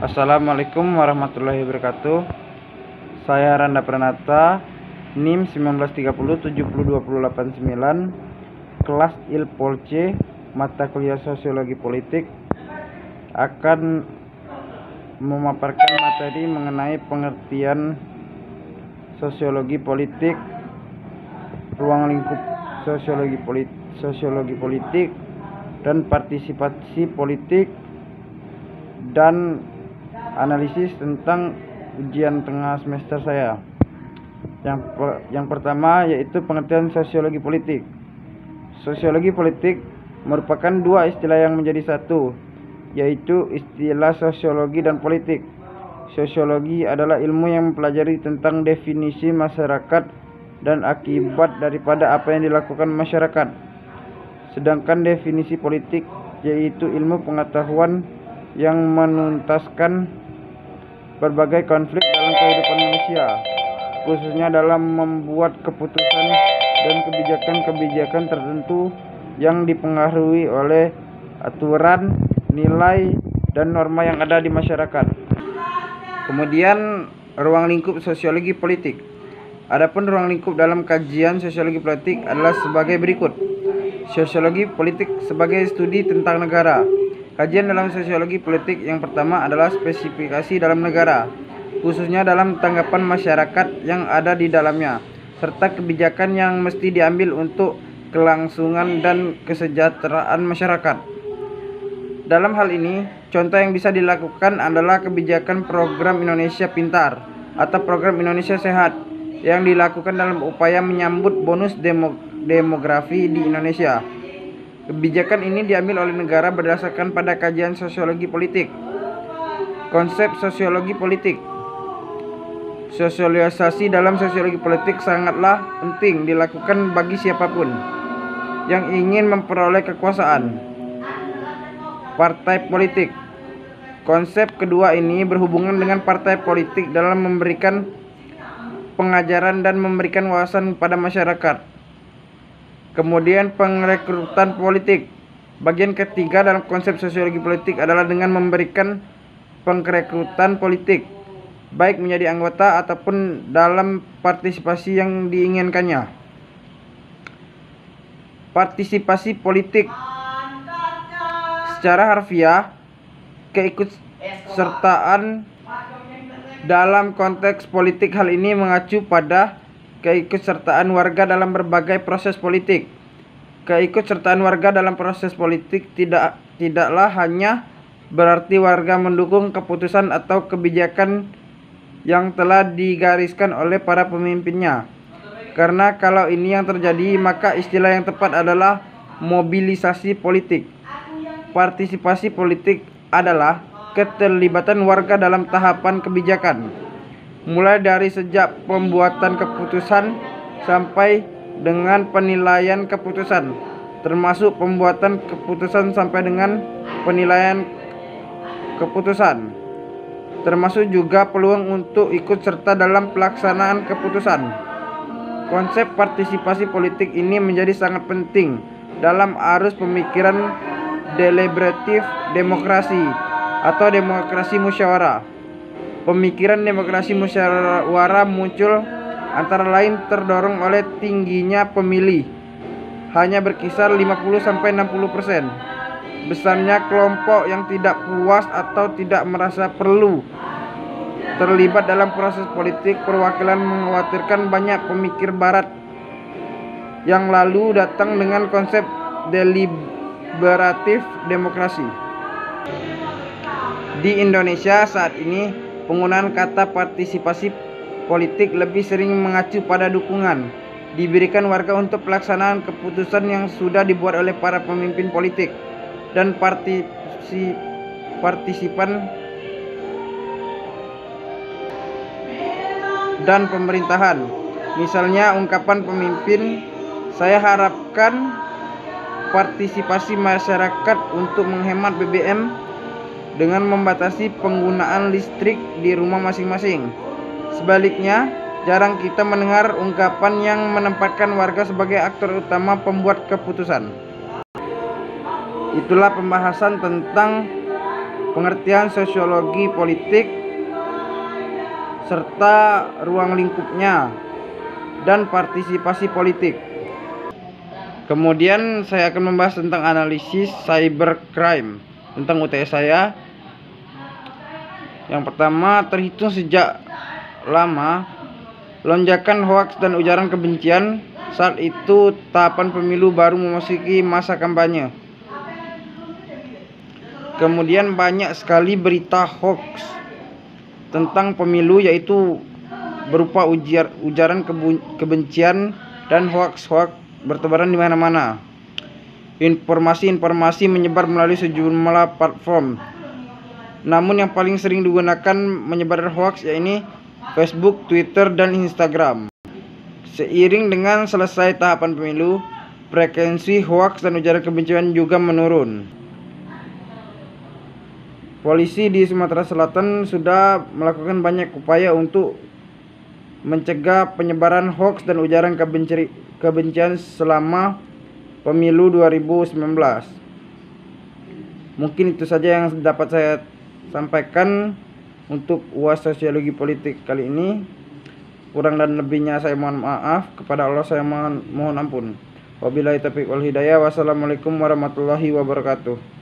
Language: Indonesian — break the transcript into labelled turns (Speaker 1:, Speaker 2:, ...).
Speaker 1: Assalamualaikum warahmatullahi wabarakatuh. Saya Randa Pranata, NIM 1930 702089, kelas Ilpol C, mata kuliah Sosiologi Politik, akan memaparkan materi mengenai pengertian sosiologi politik, ruang lingkup sosiologi politik, dan partisipasi politik, dan analisis tentang ujian tengah semester saya. Yang pertama yaitu pengertian sosiologi politik. Sosiologi politik merupakan dua istilah yang menjadi satu, yaitu istilah sosiologi dan politik. Sosiologi adalah ilmu yang mempelajari tentang definisi masyarakat dan akibat daripada apa yang dilakukan masyarakat. Sedangkan definisi politik yaitu ilmu pengetahuan yang menuntaskan berbagai konflik dalam kehidupan manusia, khususnya dalam membuat keputusan dan kebijakan-kebijakan tertentu yang dipengaruhi oleh aturan, nilai, dan norma yang ada di masyarakat. Kemudian, ruang lingkup sosiologi politik. Adapun ruang lingkup dalam kajian sosiologi politik adalah sebagai berikut. Sosiologi politik sebagai studi tentang negara. Kajian dalam sosiologi politik yang pertama adalah spesifikasi dalam negara, khususnya dalam tanggapan masyarakat yang ada di dalamnya, serta kebijakan yang mesti diambil untuk kelangsungan dan kesejahteraan masyarakat. Dalam hal ini, contoh yang bisa dilakukan adalah kebijakan program Indonesia Pintar atau program Indonesia Sehat yang dilakukan dalam upaya menyambut bonus demografi di Indonesia. Kebijakan ini diambil oleh negara berdasarkan pada kajian sosiologi politik. Konsep sosiologi politik. Sosialisasi dalam sosiologi politik sangatlah penting dilakukan bagi siapapun yang ingin memperoleh kekuasaan. Partai politik. Konsep kedua ini berhubungan dengan partai politik dalam memberikan pengajaran dan memberikan wawasan pada masyarakat. Kemudian pengrekrutan politik. Bagian ketiga dalam konsep sosiologi politik adalah dengan memberikan pengrekrutan politik, baik menjadi anggota ataupun dalam partisipasi yang diinginkannya. Partisipasi politik. Secara harfiah, keikutsertaan dalam konteks politik. Hal ini mengacu pada keikutsertaan warga dalam berbagai proses politik. Keikutsertaan warga dalam proses politik tidaklah hanya berarti warga mendukung keputusan atau kebijakan yang telah digariskan oleh para pemimpinnya. Karena kalau ini yang terjadi, maka istilah yang tepat adalah mobilisasi politik. Partisipasi politik adalah keterlibatan warga dalam tahapan kebijakan, mulai dari sejak pembuatan keputusan sampai dengan penilaian keputusan, termasuk pembuatan keputusan sampai dengan penilaian keputusan, termasuk juga peluang untuk ikut serta dalam pelaksanaan keputusan. Konsep partisipasi politik ini menjadi sangat penting dalam arus pemikiran deliberatif demokrasi atau demokrasi musyawarah. Pemikiran demokrasi musyawarah muncul antara lain terdorong oleh tingginya pemilih, hanya berkisar 50-60%. Besarnya kelompok yang tidak puas atau tidak merasa perlu terlibat dalam proses politik perwakilan mengkhawatirkan banyak pemikir barat yang lalu datang dengan konsep deliberatif demokrasi. Di Indonesia saat ini, penggunaan kata partisipasi politik lebih sering mengacu pada dukungan diberikan warga untuk pelaksanaan keputusan yang sudah dibuat oleh para pemimpin politik dan partisipan dan pemerintahan. Misalnya ungkapan pemimpin, "Saya harapkan partisipasi masyarakat untuk menghemat BBM dengan membatasi penggunaan listrik di rumah masing-masing." Sebaliknya, jarang kita mendengar ungkapan yang menempatkan warga sebagai aktor utama pembuat keputusan. Itulah pembahasan tentang pengertian sosiologi politik serta ruang lingkupnya, dan partisipasi politik. Kemudian saya akan membahas tentang analisis cybercrime tentang UTS saya. Yang pertama, terhitung sejak lama lonjakan hoaks dan ujaran kebencian. Saat itu tahapan pemilu baru memasuki masa kampanye. Kemudian banyak sekali berita hoaks tentang pemilu, yaitu berupa ujaran kebencian dan hoaks-hoaks bertebaran di mana-mana. Informasi-informasi menyebar melalui sejumlah platform. Namun yang paling sering digunakan menyebar hoaks yaitu Facebook, Twitter, dan Instagram. Seiring dengan selesai tahapan pemilu, frekuensi hoaks dan ujaran kebencian juga menurun. Polisi di Sumatera Selatan sudah melakukan banyak upaya untuk mencegah penyebaran hoaks dan ujaran kebencian selama pemilu 2019. Mungkin itu saja yang dapat saya sampaikan untuk UAS Sosiologi Politik kali ini. Kurang dan lebihnya saya mohon maaf. Kepada Allah saya mohon ampun. Wabillahi taufiq wal hidayah. Wassalamualaikum warahmatullahi wabarakatuh.